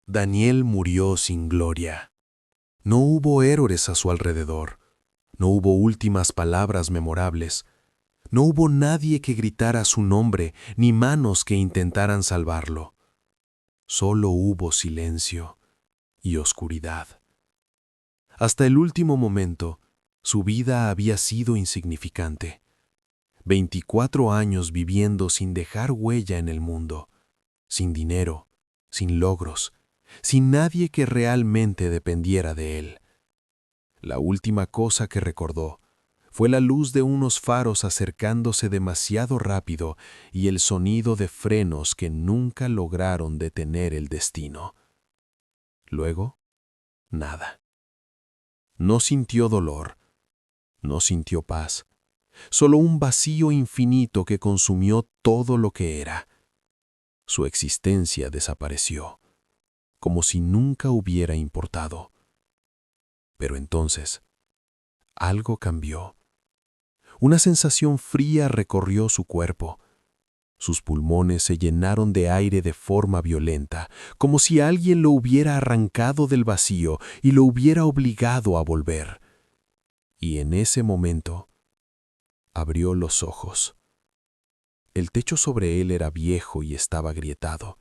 Daniel murió sin gloria. No hubo héroes a su alrededor. No hubo últimas palabras memorables. No hubo nadie que gritara su nombre, ni manos que intentaran salvarlo. Solo hubo silencio y oscuridad. Hasta el último momento, su vida había sido insignificante. 24 años viviendo sin dejar huella en el mundo, sin dinero, sin logros, sin nadie que realmente dependiera de él. La última cosa que recordó fue la luz de unos faros acercándose demasiado rápido y el sonido de frenos que nunca lograron detener el destino. Luego, nada. No sintió dolor, no sintió paz, solo un vacío infinito que consumió todo lo que era. Su existencia desapareció, como si nunca hubiera importado. Pero entonces, algo cambió. Una sensación fría recorrió su cuerpo. Sus pulmones se llenaron de aire de forma violenta, como si alguien lo hubiera arrancado del vacío y lo hubiera obligado a volver. Y en ese momento, abrió los ojos. El techo sobre él era viejo y estaba agrietado.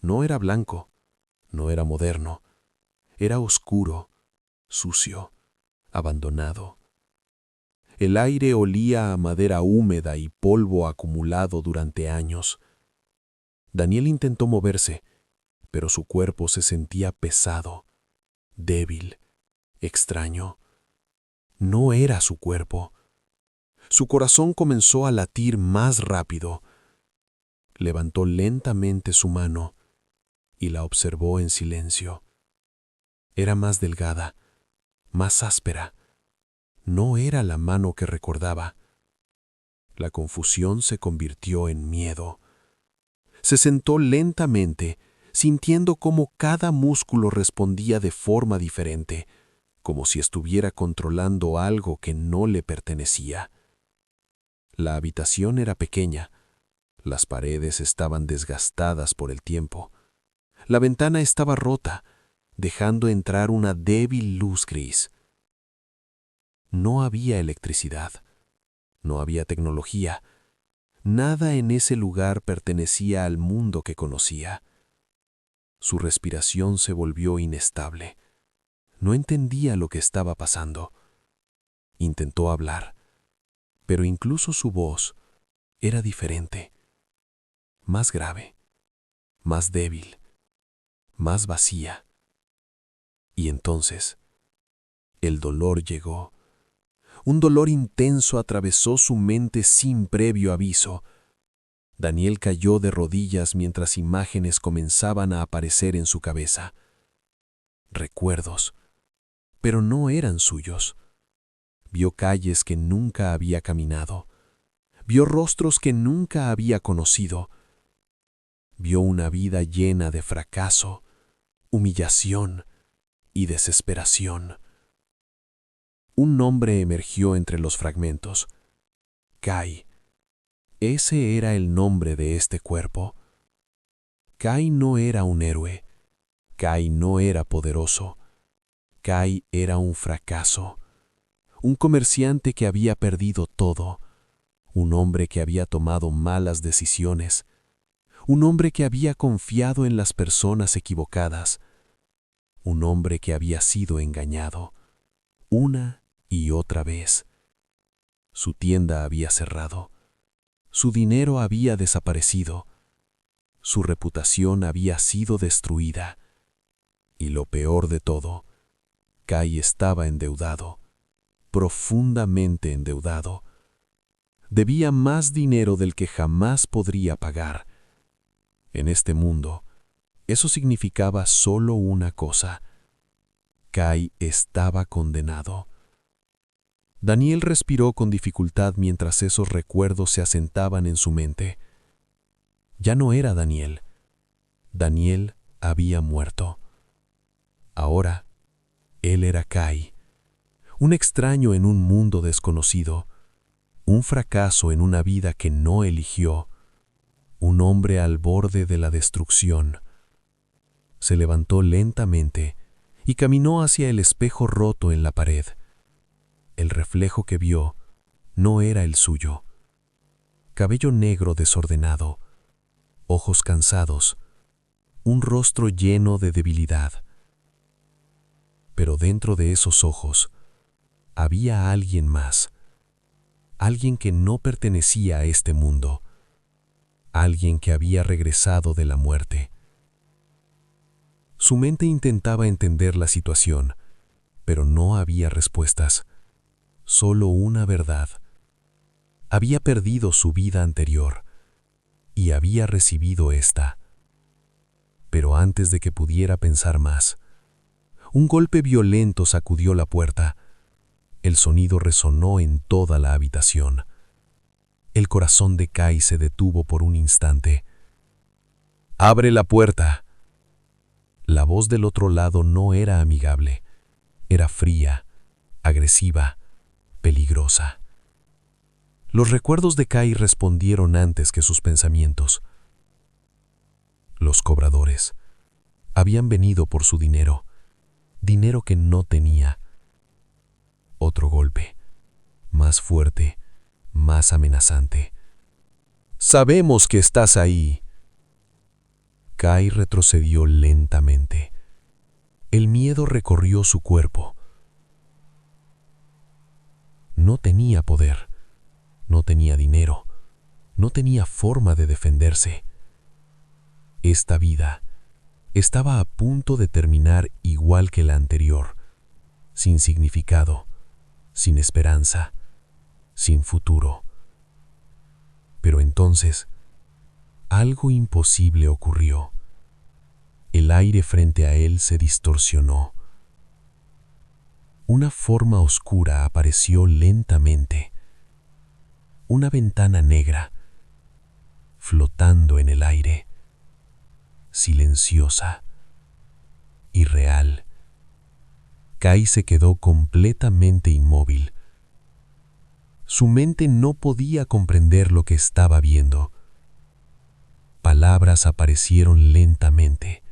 No era blanco, no era moderno. Era oscuro, sucio, abandonado. El aire olía a madera húmeda y polvo acumulado durante años. Daniel intentó moverse, pero su cuerpo se sentía pesado, débil, extraño. No era su cuerpo. Su corazón comenzó a latir más rápido. Levantó lentamente su mano y la observó en silencio. Era más delgada, más áspera. No era la mano que recordaba. La confusión se convirtió en miedo. Se sentó lentamente, sintiendo cómo cada músculo respondía de forma diferente, como si estuviera controlando algo que no le pertenecía. La habitación era pequeña. Las paredes estaban desgastadas por el tiempo. La ventana estaba rota, dejando entrar una débil luz gris. No había electricidad. No había tecnología. Nada en ese lugar pertenecía al mundo que conocía. Su respiración se volvió inestable. No entendía lo que estaba pasando. Intentó hablar, pero incluso su voz era diferente, más grave, más débil, más vacía. Y entonces, el dolor llegó. Un dolor intenso atravesó su mente sin previo aviso. Daniel cayó de rodillas mientras imágenes comenzaban a aparecer en su cabeza. Recuerdos, pero no eran suyos. Vio calles que nunca había caminado. Vio rostros que nunca había conocido. Vio una vida llena de fracaso, humillación y desesperación. Un nombre emergió entre los fragmentos. Kai. Ese era el nombre de este cuerpo. Kai no era un héroe. Kai no era poderoso. Kai era un fracaso. Un comerciante que había perdido todo. Un hombre que había tomado malas decisiones. Un hombre que había confiado en las personas equivocadas. Un hombre que había sido engañado. Una y otra vez. Su tienda había cerrado. Su dinero había desaparecido. Su reputación había sido destruida. Y lo peor de todo, Kai estaba endeudado, profundamente endeudado. Debía más dinero del que jamás podría pagar. En este mundo, eso significaba solo una cosa. Kai estaba condenado. Daniel respiró con dificultad mientras esos recuerdos se asentaban en su mente. Ya no era Daniel. Daniel había muerto. Ahora, él era Kai, un extraño en un mundo desconocido, un fracaso en una vida que no eligió, un hombre al borde de la destrucción. Se levantó lentamente y caminó hacia el espejo roto en la pared. El reflejo que vio no era el suyo. Cabello negro desordenado, ojos cansados, un rostro lleno de debilidad. Pero dentro de esos ojos había alguien más, alguien que no pertenecía a este mundo, alguien que había regresado de la muerte. Su mente intentaba entender la situación, pero no había respuestas, solo una verdad. Había perdido su vida anterior y había recibido esta. Pero antes de que pudiera pensar más, un golpe violento sacudió la puerta. El sonido resonó en toda la habitación. El corazón de Kai se detuvo por un instante. «¡Abre la puerta!». La voz del otro lado no era amigable. Era fría, agresiva, peligrosa. Los recuerdos de Kai respondieron antes que sus pensamientos. Los cobradores habían venido por su dinero, dinero que no tenía. Otro golpe, más fuerte, más amenazante. «¡Sabemos que estás ahí!». Kai retrocedió lentamente. El miedo recorrió su cuerpo. No tenía poder, no tenía dinero, no tenía forma de defenderse. Esta vida estaba a punto de terminar igual que la anterior, sin significado, sin esperanza, sin futuro. Pero entonces, algo imposible ocurrió. El aire frente a él se distorsionó. Una forma oscura apareció lentamente. Una ventana negra, flotando en el aire, silenciosa, irreal. Kai se quedó completamente inmóvil. Su mente no podía comprender lo que estaba viendo. Palabras aparecieron lentamente,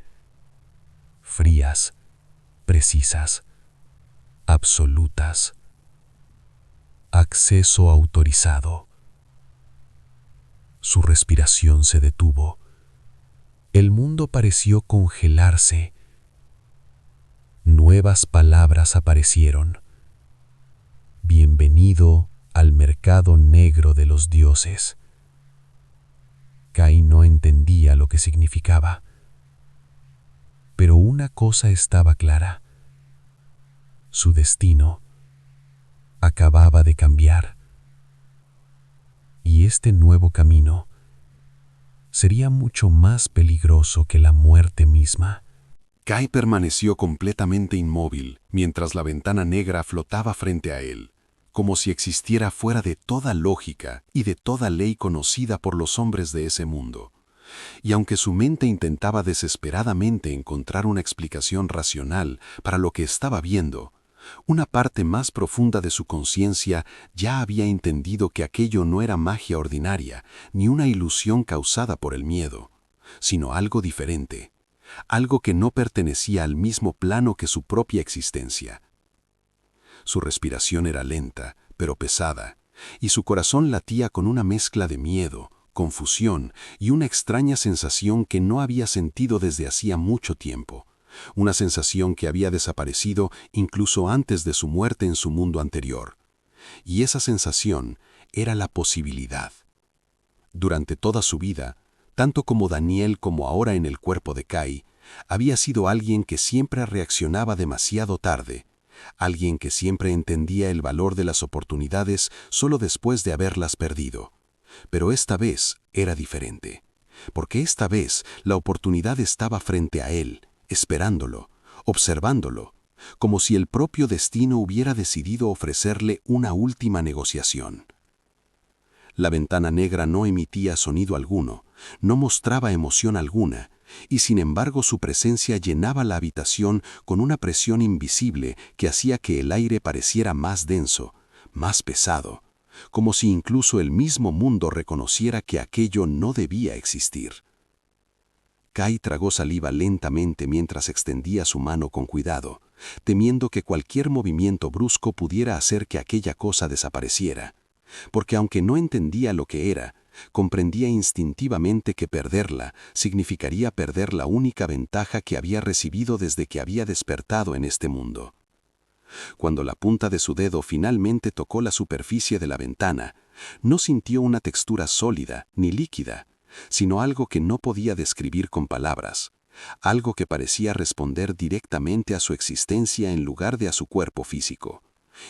frías, precisas, absolutas. Acceso autorizado. Su respiración se detuvo. El mundo pareció congelarse. Nuevas palabras aparecieron. Bienvenido al mercado negro de los dioses. Kai no entendía lo que significaba. Pero una cosa estaba clara. Su destino acababa de cambiar. Y este nuevo camino sería mucho más peligroso que la muerte misma. Kai permaneció completamente inmóvil mientras la ventana negra flotaba frente a él, como si existiera fuera de toda lógica y de toda ley conocida por los hombres de ese mundo. Y aunque su mente intentaba desesperadamente encontrar una explicación racional para lo que estaba viendo, una parte más profunda de su conciencia ya había entendido que aquello no era magia ordinaria ni una ilusión causada por el miedo, sino algo diferente, algo que no pertenecía al mismo plano que su propia existencia. Su respiración era lenta, pero pesada, y su corazón latía con una mezcla de miedo, confusión y una extraña sensación que no había sentido desde hacía mucho tiempo. Una sensación que había desaparecido incluso antes de su muerte en su mundo anterior. Y esa sensación era la posibilidad. Durante toda su vida, tanto como Daniel como ahora en el cuerpo de Kai, había sido alguien que siempre reaccionaba demasiado tarde, alguien que siempre entendía el valor de las oportunidades solo después de haberlas perdido. Pero esta vez era diferente, porque esta vez la oportunidad estaba frente a él, esperándolo, observándolo, como si el propio destino hubiera decidido ofrecerle una última negociación. La ventana negra no emitía sonido alguno, no mostraba emoción alguna, y sin embargo su presencia llenaba la habitación con una presión invisible que hacía que el aire pareciera más denso, más pesado, como si incluso el mismo mundo reconociera que aquello no debía existir. Kai tragó saliva lentamente mientras extendía su mano con cuidado, temiendo que cualquier movimiento brusco pudiera hacer que aquella cosa desapareciera, porque aunque no entendía lo que era, comprendía instintivamente que perderla significaría perder la única ventaja que había recibido desde que había despertado en este mundo. Cuando la punta de su dedo finalmente tocó la superficie de la ventana, no sintió una textura sólida ni líquida, sino algo que no podía describir con palabras, algo que parecía responder directamente a su existencia en lugar de a su cuerpo físico.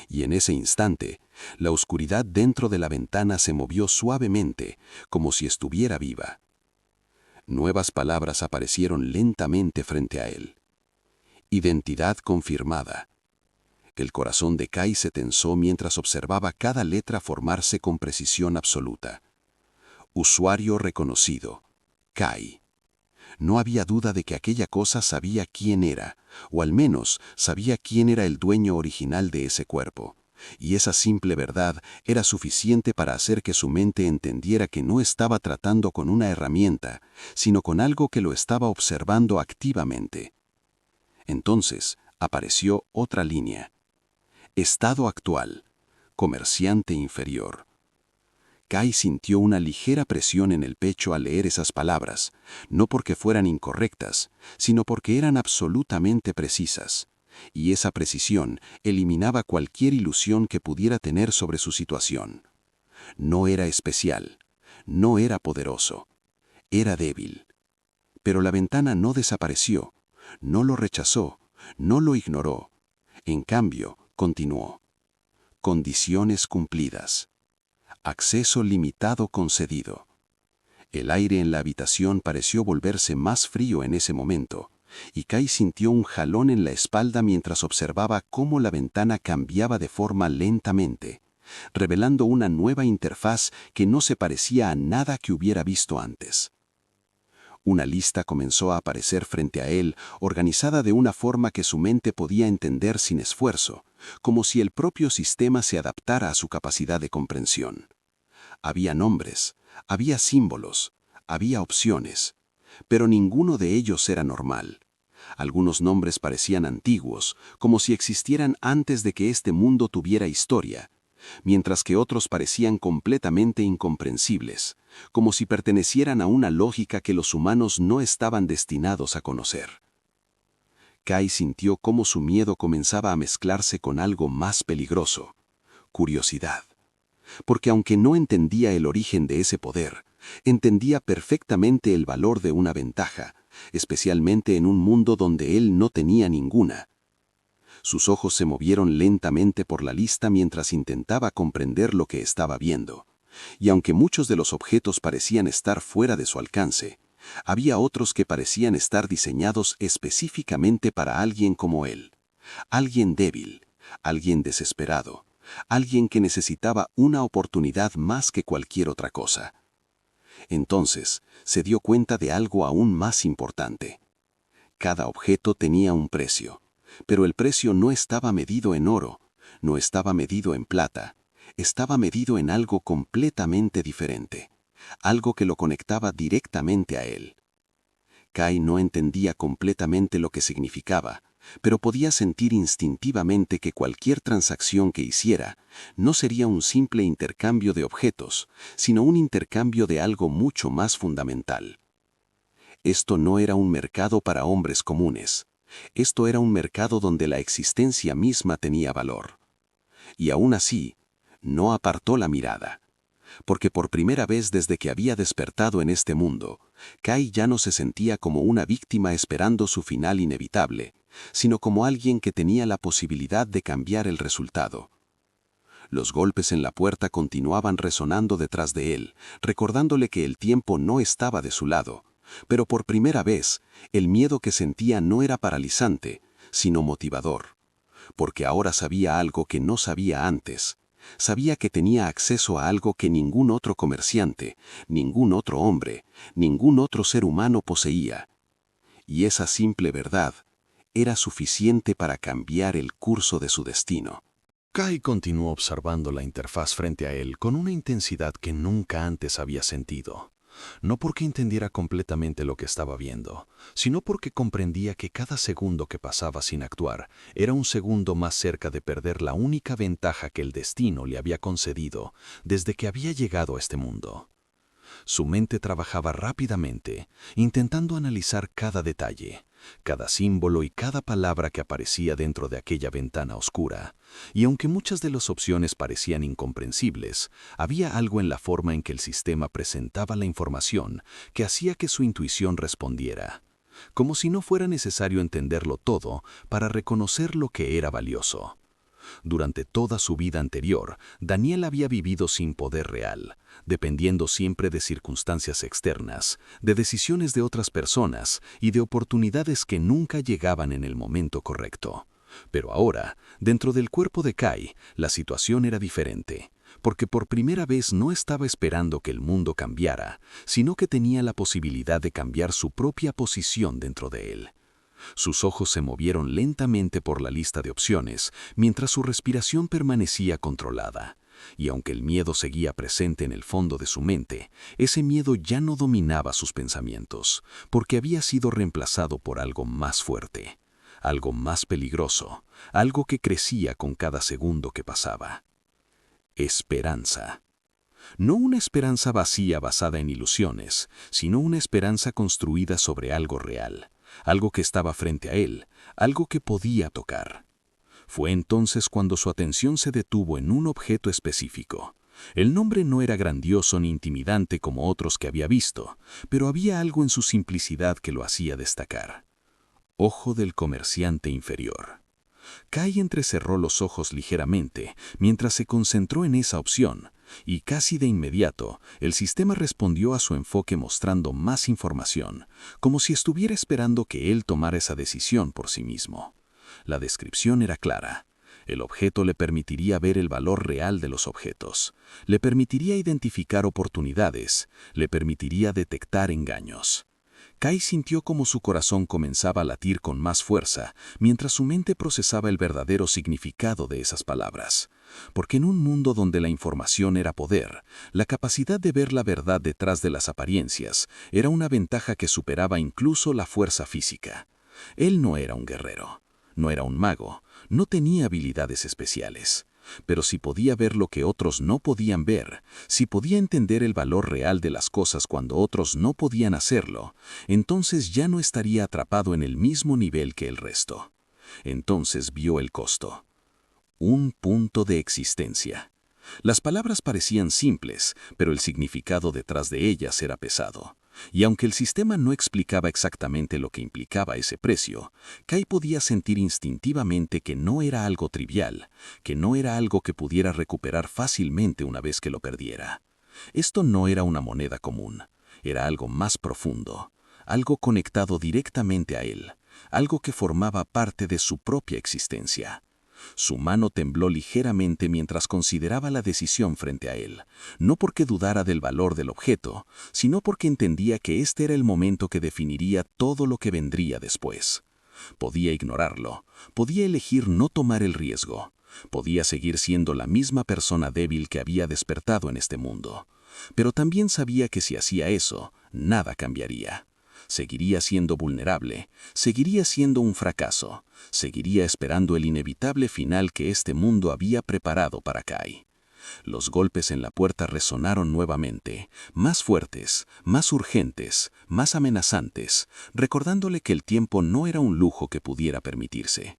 Y en ese instante, la oscuridad dentro de la ventana se movió suavemente, como si estuviera viva. Nuevas palabras aparecieron lentamente frente a él. Identidad confirmada. El corazón de Kai se tensó mientras observaba cada letra formarse con precisión absoluta. Usuario reconocido. Kai. No había duda de que aquella cosa sabía quién era, o al menos sabía quién era el dueño original de ese cuerpo. Y esa simple verdad era suficiente para hacer que su mente entendiera que no estaba tratando con una herramienta, sino con algo que lo estaba observando activamente. Entonces apareció otra línea. Estado actual. Comerciante inferior. Kai sintió una ligera presión en el pecho al leer esas palabras, no porque fueran incorrectas, sino porque eran absolutamente precisas. Y esa precisión eliminaba cualquier ilusión que pudiera tener sobre su situación. No era especial, no era poderoso, era débil. Pero la ventana no desapareció, no lo rechazó, no lo ignoró. En cambio, continuó. Condiciones cumplidas. Acceso limitado concedido. El aire en la habitación pareció volverse más frío en ese momento, y Kai sintió un jalón en la espalda mientras observaba cómo la ventana cambiaba de forma lentamente, revelando una nueva interfaz que no se parecía a nada que hubiera visto antes. Una lista comenzó a aparecer frente a él, organizada de una forma que su mente podía entender sin esfuerzo, como si el propio sistema se adaptara a su capacidad de comprensión. Había nombres, había símbolos, había opciones, pero ninguno de ellos era normal. Algunos nombres parecían antiguos, como si existieran antes de que este mundo tuviera historia, mientras que otros parecían completamente incomprensibles, como si pertenecieran a una lógica que los humanos no estaban destinados a conocer. Kai sintió cómo su miedo comenzaba a mezclarse con algo más peligroso: curiosidad. Porque aunque no entendía el origen de ese poder, entendía perfectamente el valor de una ventaja, especialmente en un mundo donde él no tenía ninguna. Sus ojos se movieron lentamente por la lista mientras intentaba comprender lo que estaba viendo. Y aunque muchos de los objetos parecían estar fuera de su alcance, había otros que parecían estar diseñados específicamente para alguien como él. Alguien débil, alguien desesperado, alguien que necesitaba una oportunidad más que cualquier otra cosa. Entonces, se dio cuenta de algo aún más importante. Cada objeto tenía un precio, pero el precio no estaba medido en oro, no estaba medido en plata, estaba medido en algo completamente diferente, algo que lo conectaba directamente a él. Kai no entendía completamente lo que significaba, pero podía sentir instintivamente que cualquier transacción que hiciera no sería un simple intercambio de objetos, sino un intercambio de algo mucho más fundamental. Esto no era un mercado para hombres comunes. Esto era un mercado donde la existencia misma tenía valor. Y aún así, no apartó la mirada. Porque por primera vez desde que había despertado en este mundo, Kai ya no se sentía como una víctima esperando su final inevitable, sino como alguien que tenía la posibilidad de cambiar el resultado. Los golpes en la puerta continuaban resonando detrás de él, recordándole que el tiempo no estaba de su lado, pero por primera vez, el miedo que sentía no era paralizante, sino motivador, porque ahora sabía algo que no sabía antes. Sabía que tenía acceso a algo que ningún otro comerciante, ningún otro hombre, ningún otro ser humano poseía. Y esa simple verdad era suficiente para cambiar el curso de su destino. Kai continuó observando la interfaz frente a él con una intensidad que nunca antes había sentido. no porque entendiera completamente lo que estaba viendo, sino porque comprendía que cada segundo que pasaba sin actuar era un segundo más cerca de perder la única ventaja que el destino le había concedido desde que había llegado a este mundo. Su mente trabajaba rápidamente, intentando analizar cada detalle, cada símbolo y cada palabra que aparecía dentro de aquella ventana oscura, y aunque muchas de las opciones parecían incomprensibles, había algo en la forma en que el sistema presentaba la información que hacía que su intuición respondiera, como si no fuera necesario entenderlo todo para reconocer lo que era valioso. Durante toda su vida anterior, Daniel había vivido sin poder real, dependiendo siempre de circunstancias externas, de decisiones de otras personas y de oportunidades que nunca llegaban en el momento correcto. Pero ahora, dentro del cuerpo de Kai, la situación era diferente, porque por primera vez no estaba esperando que el mundo cambiara, sino que tenía la posibilidad de cambiar su propia posición dentro de él. Sus ojos se movieron lentamente por la lista de opciones, mientras su respiración permanecía controlada. Y aunque el miedo seguía presente en el fondo de su mente, ese miedo ya no dominaba sus pensamientos, porque había sido reemplazado por algo más fuerte, algo más peligroso, algo que crecía con cada segundo que pasaba. Esperanza. No una esperanza vacía basada en ilusiones, sino una esperanza construida sobre algo real, algo que estaba frente a él, algo que podía tocar. Fue entonces cuando su atención se detuvo en un objeto específico. El nombre no era grandioso ni intimidante como otros que había visto, pero había algo en su simplicidad que lo hacía destacar. Ojo del comerciante inferior. Kai entrecerró los ojos ligeramente mientras se concentró en esa opción, y casi de inmediato el sistema respondió a su enfoque mostrando más información, como si estuviera esperando que él tomara esa decisión por sí mismo. La descripción era clara. El objeto le permitiría ver el valor real de los objetos, le permitiría identificar oportunidades, le permitiría detectar engaños. Kai sintió como su corazón comenzaba a latir con más fuerza mientras su mente procesaba el verdadero significado de esas palabras. Porque en un mundo donde la información era poder, la capacidad de ver la verdad detrás de las apariencias era una ventaja que superaba incluso la fuerza física. Él no era un guerrero, no era un mago, no tenía habilidades especiales. Pero si podía ver lo que otros no podían ver, si podía entender el valor real de las cosas cuando otros no podían hacerlo, entonces ya no estaría atrapado en el mismo nivel que el resto. Entonces vio el costo. Un punto de existencia. Las palabras parecían simples, pero el significado detrás de ellas era pesado. Y aunque el sistema no explicaba exactamente lo que implicaba ese precio, Kai podía sentir instintivamente que no era algo trivial, que no era algo que pudiera recuperar fácilmente una vez que lo perdiera. Esto no era una moneda común, era algo más profundo, algo conectado directamente a él, algo que formaba parte de su propia existencia. Su mano tembló ligeramente mientras consideraba la decisión frente a él, no porque dudara del valor del objeto, sino porque entendía que este era el momento que definiría todo lo que vendría después. Podía ignorarlo, podía elegir no tomar el riesgo, podía seguir siendo la misma persona débil que había despertado en este mundo, pero también sabía que si hacía eso, nada cambiaría. Seguiría siendo vulnerable, seguiría siendo un fracaso, seguiría esperando el inevitable final que este mundo había preparado para Kai. Los golpes en la puerta resonaron nuevamente, más fuertes, más urgentes, más amenazantes, recordándole que el tiempo no era un lujo que pudiera permitirse.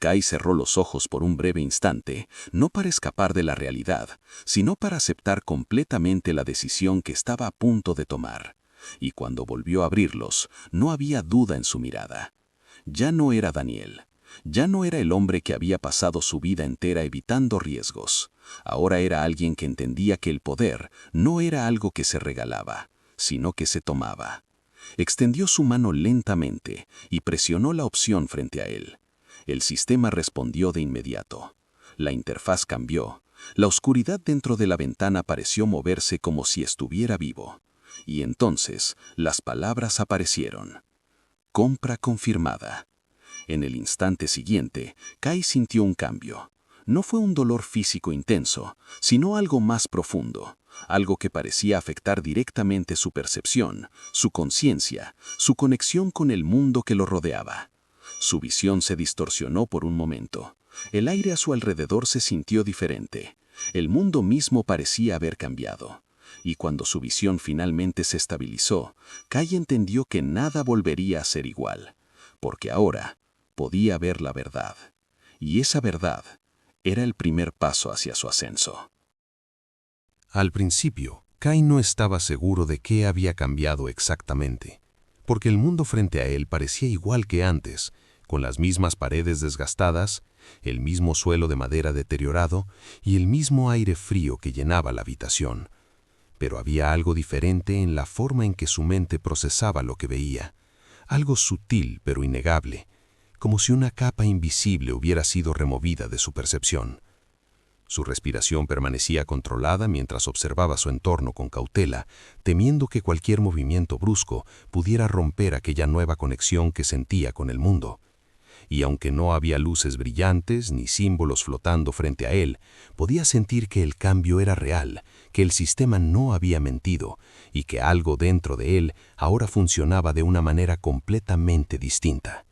Kai cerró los ojos por un breve instante, no para escapar de la realidad, sino para aceptar completamente la decisión que estaba a punto de tomar. Y cuando volvió a abrirlos, no había duda en su mirada. Ya no era Daniel. Ya no era el hombre que había pasado su vida entera evitando riesgos. Ahora era alguien que entendía que el poder no era algo que se regalaba, sino que se tomaba. Extendió su mano lentamente y presionó la opción frente a él. El sistema respondió de inmediato. La interfaz cambió. La oscuridad dentro de la ventana pareció moverse como si estuviera vivo. Y entonces las palabras aparecieron. Compra confirmada. En el instante siguiente, Kai sintió un cambio. No fue un dolor físico intenso, sino algo más profundo, algo que parecía afectar directamente su percepción, su conciencia, su conexión con el mundo que lo rodeaba. Su visión se distorsionó por un momento. El aire a su alrededor se sintió diferente. El mundo mismo parecía haber cambiado. Y cuando su visión finalmente se estabilizó, Kai entendió que nada volvería a ser igual, porque ahora podía ver la verdad. Y esa verdad era el primer paso hacia su ascenso. Al principio, Kai no estaba seguro de qué había cambiado exactamente, porque el mundo frente a él parecía igual que antes, con las mismas paredes desgastadas, el mismo suelo de madera deteriorado y el mismo aire frío que llenaba la habitación. Pero había algo diferente en la forma en que su mente procesaba lo que veía, algo sutil pero innegable, como si una capa invisible hubiera sido removida de su percepción. Su respiración permanecía controlada mientras observaba su entorno con cautela, temiendo que cualquier movimiento brusco pudiera romper aquella nueva conexión que sentía con el mundo. Y aunque no había luces brillantes ni símbolos flotando frente a él, podía sentir que el cambio era real, que el sistema no había mentido y que algo dentro de él ahora funcionaba de una manera completamente distinta.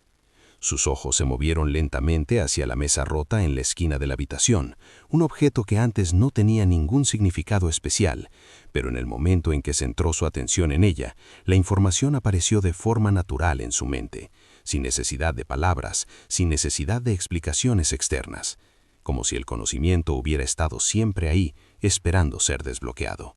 Sus ojos se movieron lentamente hacia la mesa rota en la esquina de la habitación, un objeto que antes no tenía ningún significado especial, pero en el momento en que centró su atención en ella, la información apareció de forma natural en su mente, sin necesidad de palabras, sin necesidad de explicaciones externas, como si el conocimiento hubiera estado siempre ahí, esperando ser desbloqueado.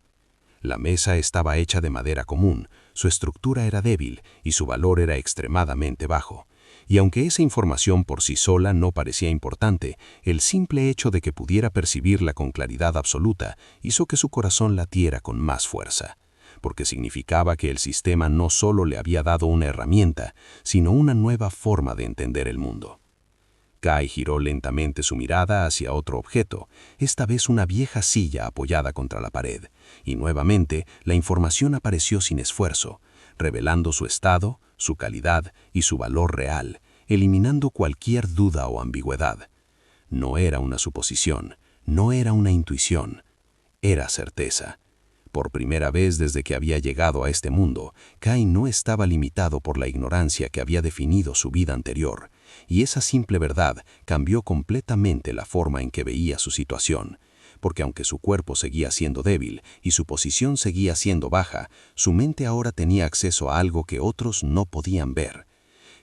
La mesa estaba hecha de madera común, su estructura era débil y su valor era extremadamente bajo. Y aunque esa información por sí sola no parecía importante, el simple hecho de que pudiera percibirla con claridad absoluta hizo que su corazón latiera con más fuerza, porque significaba que el sistema no solo le había dado una herramienta, sino una nueva forma de entender el mundo. Kai giró lentamente su mirada hacia otro objeto, esta vez una vieja silla apoyada contra la pared, y nuevamente la información apareció sin esfuerzo, revelando su estado, su calidad y su valor real, eliminando cualquier duda o ambigüedad. No era una suposición, no era una intuición, era certeza. Por primera vez desde que había llegado a este mundo, Kai no estaba limitado por la ignorancia que había definido su vida anterior, y esa simple verdad cambió completamente la forma en que veía su situación, porque aunque su cuerpo seguía siendo débil y su posición seguía siendo baja, su mente ahora tenía acceso a algo que otros no podían ver.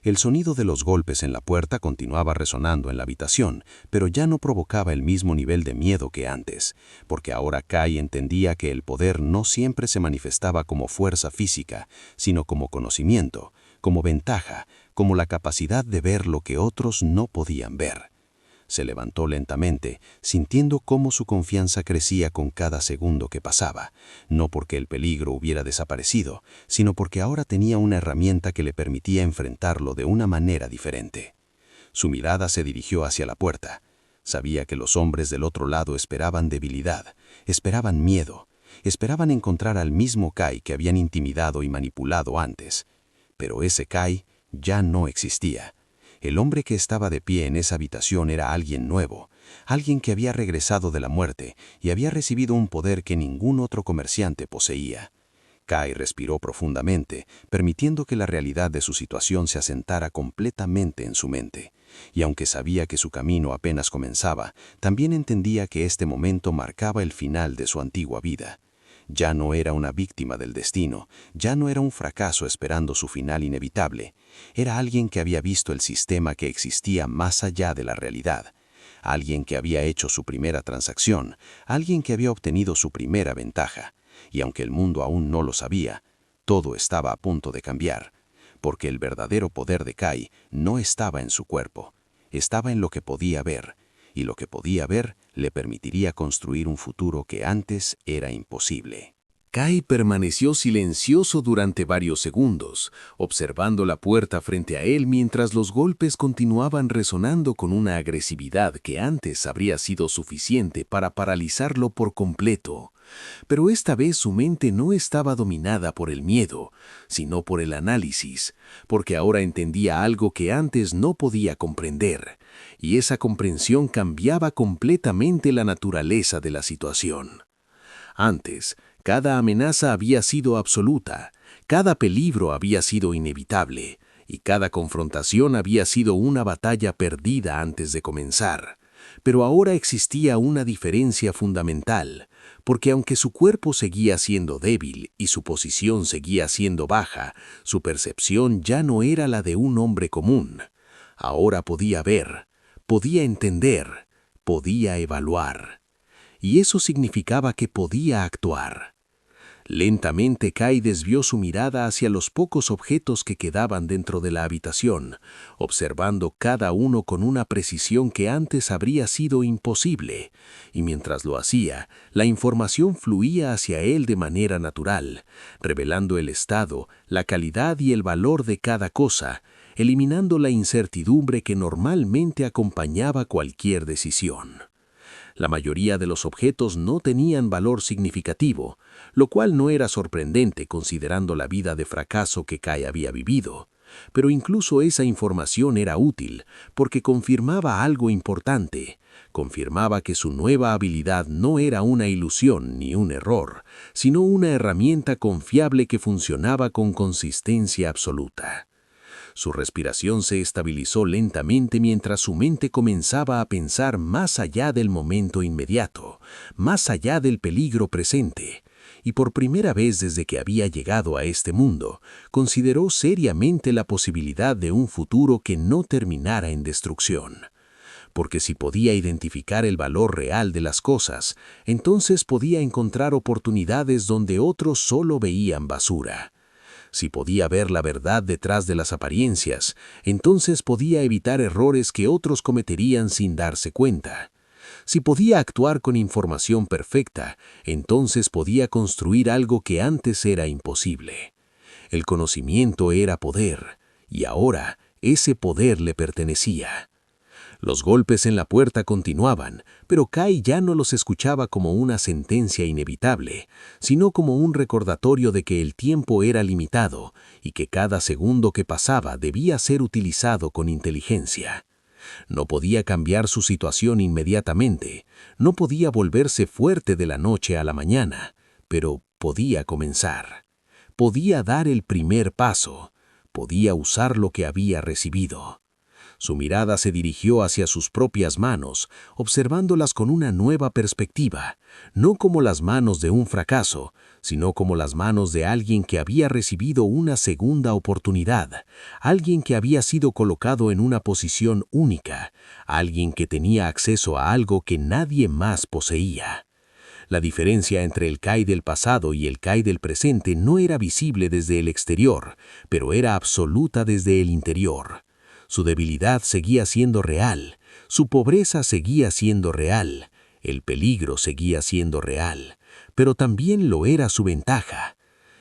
El sonido de los golpes en la puerta continuaba resonando en la habitación, pero ya no provocaba el mismo nivel de miedo que antes, porque ahora Kai entendía que el poder no siempre se manifestaba como fuerza física, sino como conocimiento, como ventaja, como la capacidad de ver lo que otros no podían ver. Se levantó lentamente, sintiendo cómo su confianza crecía con cada segundo que pasaba, no porque el peligro hubiera desaparecido, sino porque ahora tenía una herramienta que le permitía enfrentarlo de una manera diferente. Su mirada se dirigió hacia la puerta. Sabía que los hombres del otro lado esperaban debilidad, esperaban miedo, esperaban encontrar al mismo Kai que habían intimidado y manipulado antes. Pero ese Kai ya no existía. El hombre que estaba de pie en esa habitación era alguien nuevo, alguien que había regresado de la muerte y había recibido un poder que ningún otro comerciante poseía. Kai respiró profundamente, permitiendo que la realidad de su situación se asentara completamente en su mente. Y aunque sabía que su camino apenas comenzaba, también entendía que este momento marcaba el final de su antigua vida. Ya no era una víctima del destino, ya no era un fracaso esperando su final inevitable. Era alguien que había visto el sistema que existía más allá de la realidad. Alguien que había hecho su primera transacción, alguien que había obtenido su primera ventaja. Y aunque el mundo aún no lo sabía, todo estaba a punto de cambiar, porque el verdadero poder de Kai no estaba en su cuerpo, estaba en lo que podía ver, y lo que podía ver le permitiría construir un futuro que antes era imposible. Kai permaneció silencioso durante varios segundos, observando la puerta frente a él mientras los golpes continuaban resonando con una agresividad que antes habría sido suficiente para paralizarlo por completo. Pero esta vez su mente no estaba dominada por el miedo, sino por el análisis, porque ahora entendía algo que antes no podía comprender, y esa comprensión cambiaba completamente la naturaleza de la situación. Antes, cada amenaza había sido absoluta, cada peligro había sido inevitable, y cada confrontación había sido una batalla perdida antes de comenzar. Pero ahora existía una diferencia fundamental, porque aunque su cuerpo seguía siendo débil y su posición seguía siendo baja, su percepción ya no era la de un hombre común. Ahora podía ver, podía entender, podía evaluar. Y eso significaba que podía actuar. Lentamente Kai desvió su mirada hacia los pocos objetos que quedaban dentro de la habitación, observando cada uno con una precisión que antes habría sido imposible, y mientras lo hacía, la información fluía hacia él de manera natural, revelando el estado, la calidad y el valor de cada cosa, eliminando la incertidumbre que normalmente acompañaba cualquier decisión. La mayoría de los objetos no tenían valor significativo, lo cual no era sorprendente considerando la vida de fracaso que Kai había vivido. Pero incluso esa información era útil, porque confirmaba algo importante. Confirmaba que su nueva habilidad no era una ilusión ni un error, sino una herramienta confiable que funcionaba con consistencia absoluta. Su respiración se estabilizó lentamente mientras su mente comenzaba a pensar más allá del momento inmediato, más allá del peligro presente, y por primera vez desde que había llegado a este mundo, consideró seriamente la posibilidad de un futuro que no terminara en destrucción. Porque si podía identificar el valor real de las cosas, entonces podía encontrar oportunidades donde otros solo veían basura. Si podía ver la verdad detrás de las apariencias, entonces podía evitar errores que otros cometerían sin darse cuenta. Si podía actuar con información perfecta, entonces podía construir algo que antes era imposible. El conocimiento era poder, y ahora ese poder le pertenecía. Los golpes en la puerta continuaban, pero Kai ya no los escuchaba como una sentencia inevitable, sino como un recordatorio de que el tiempo era limitado y que cada segundo que pasaba debía ser utilizado con inteligencia. No podía cambiar su situación inmediatamente, no podía volverse fuerte de la noche a la mañana, pero podía comenzar. Podía dar el primer paso, podía usar lo que había recibido. Su mirada se dirigió hacia sus propias manos, observándolas con una nueva perspectiva, no como las manos de un fracaso, sino como las manos de alguien que había recibido una segunda oportunidad, alguien que había sido colocado en una posición única, alguien que tenía acceso a algo que nadie más poseía. La diferencia entre el Kai del pasado y el Kai del presente no era visible desde el exterior, pero era absoluta desde el interior. Su debilidad seguía siendo real, su pobreza seguía siendo real, el peligro seguía siendo real, pero también lo era su ventaja.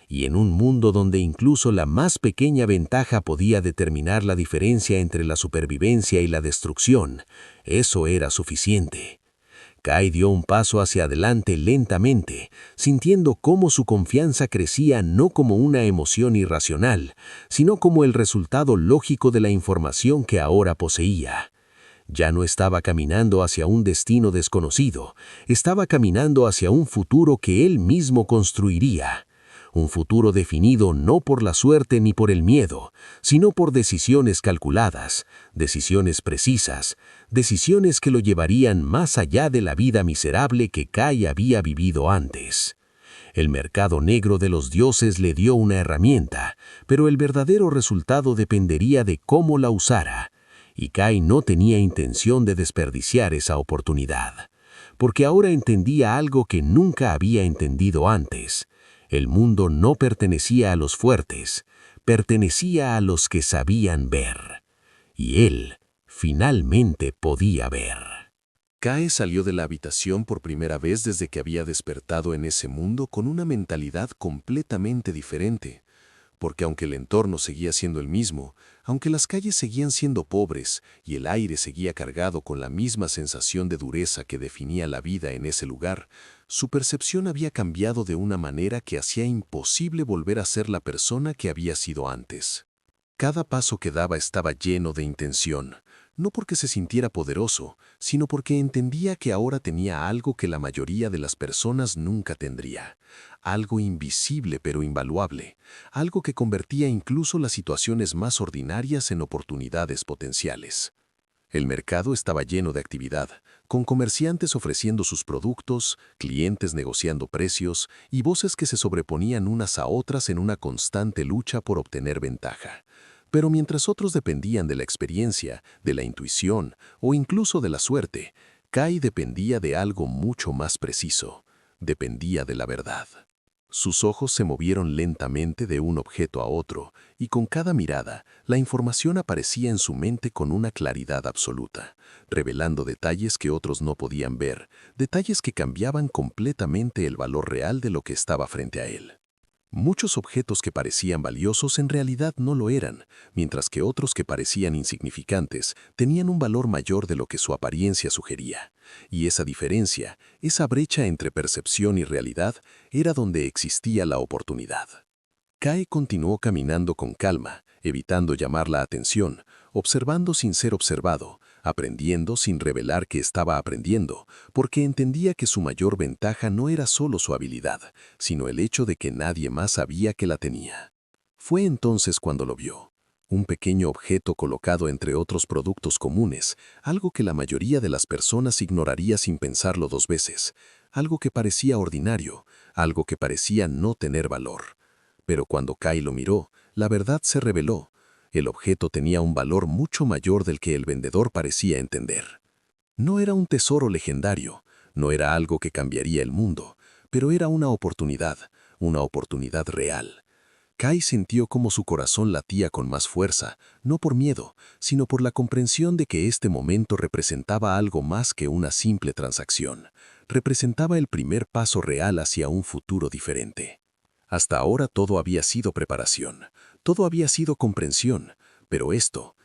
Y en un mundo donde incluso la más pequeña ventaja podía determinar la diferencia entre la supervivencia y la destrucción, eso era suficiente. Kai dio un paso hacia adelante lentamente, sintiendo cómo su confianza crecía no como una emoción irracional, sino como el resultado lógico de la información que ahora poseía. Ya no estaba caminando hacia un destino desconocido, estaba caminando hacia un futuro que él mismo construiría. Un futuro definido no por la suerte ni por el miedo, sino por decisiones calculadas, decisiones precisas, decisiones que lo llevarían más allá de la vida miserable que Kai había vivido antes. El mercado negro de los dioses le dio una herramienta, pero el verdadero resultado dependería de cómo la usara, y Kai no tenía intención de desperdiciar esa oportunidad, porque ahora entendía algo que nunca había entendido antes. El mundo no pertenecía a los fuertes, pertenecía a los que sabían ver. Y él finalmente podía ver. Kai salió de la habitación por primera vez desde que había despertado en ese mundo con una mentalidad completamente diferente, porque aunque el entorno seguía siendo el mismo, aunque las calles seguían siendo pobres y el aire seguía cargado con la misma sensación de dureza que definía la vida en ese lugar, su percepción había cambiado de una manera que hacía imposible volver a ser la persona que había sido antes. Cada paso que daba estaba lleno de intención, no porque se sintiera poderoso, sino porque entendía que ahora tenía algo que la mayoría de las personas nunca tendría, algo invisible pero invaluable, algo que convertía incluso las situaciones más ordinarias en oportunidades potenciales. El mercado estaba lleno de actividad, con comerciantes ofreciendo sus productos, clientes negociando precios y voces que se sobreponían unas a otras en una constante lucha por obtener ventaja. Pero mientras otros dependían de la experiencia, de la intuición o incluso de la suerte, Kai dependía de algo mucho más preciso, dependía de la verdad. Sus ojos se movieron lentamente de un objeto a otro, y con cada mirada, la información aparecía en su mente con una claridad absoluta, revelando detalles que otros no podían ver, detalles que cambiaban completamente el valor real de lo que estaba frente a él. Muchos objetos que parecían valiosos en realidad no lo eran, mientras que otros que parecían insignificantes tenían un valor mayor de lo que su apariencia sugería. Y esa diferencia, esa brecha entre percepción y realidad, era donde existía la oportunidad. Kai continuó caminando con calma, evitando llamar la atención, observando sin ser observado, aprendiendo sin revelar que estaba aprendiendo, porque entendía que su mayor ventaja no era solo su habilidad, sino el hecho de que nadie más sabía que la tenía. Fue entonces cuando lo vio. Un pequeño objeto colocado entre otros productos comunes, algo que la mayoría de las personas ignoraría sin pensarlo dos veces, algo que parecía ordinario, algo que parecía no tener valor. Pero cuando Kai lo miró, la verdad se reveló. El objeto tenía un valor mucho mayor del que el vendedor parecía entender. No era un tesoro legendario, no era algo que cambiaría el mundo, pero era una oportunidad real. Kai sintió cómo su corazón latía con más fuerza, no por miedo, sino por la comprensión de que este momento representaba algo más que una simple transacción. Representaba el primer paso real hacia un futuro diferente. Hasta ahora todo había sido preparación, todo había sido comprensión, pero esto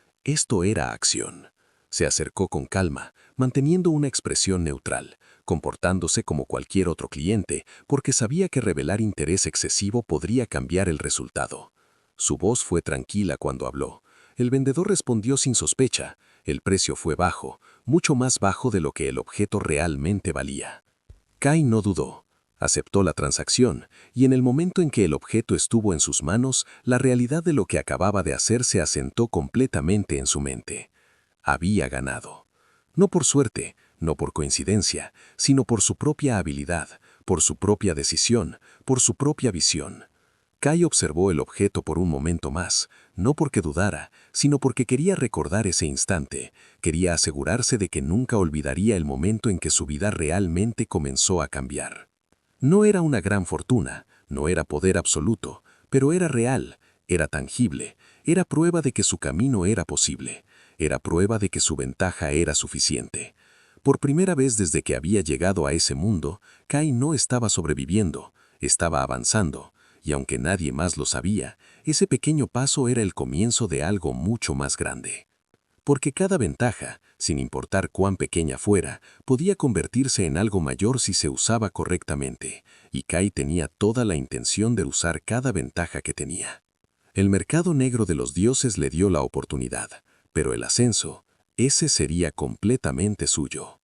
era acción. Se acercó con calma, manteniendo una expresión neutral, comportándose como cualquier otro cliente, porque sabía que revelar interés excesivo podría cambiar el resultado. Su voz fue tranquila cuando habló. El vendedor respondió sin sospecha. El precio fue bajo, mucho más bajo de lo que el objeto realmente valía. Kai no dudó. Aceptó la transacción, y en el momento en que el objeto estuvo en sus manos, la realidad de lo que acababa de hacer se asentó completamente en su mente. Había ganado. No por suerte, no por coincidencia, sino por su propia habilidad, por su propia decisión, por su propia visión. Kai observó el objeto por un momento más, no porque dudara, sino porque quería recordar ese instante, quería asegurarse de que nunca olvidaría el momento en que su vida realmente comenzó a cambiar. No era una gran fortuna, no era poder absoluto, pero era real, era tangible, era prueba de que su camino era posible, era prueba de que su ventaja era suficiente. Por primera vez desde que había llegado a ese mundo, Kai no estaba sobreviviendo, estaba avanzando, y aunque nadie más lo sabía, ese pequeño paso era el comienzo de algo mucho más grande. Porque cada ventaja, sin importar cuán pequeña fuera, podía convertirse en algo mayor si se usaba correctamente, y Kai tenía toda la intención de usar cada ventaja que tenía. El mercado negro de los dioses le dio la oportunidad, pero el ascenso, ese sería completamente suyo.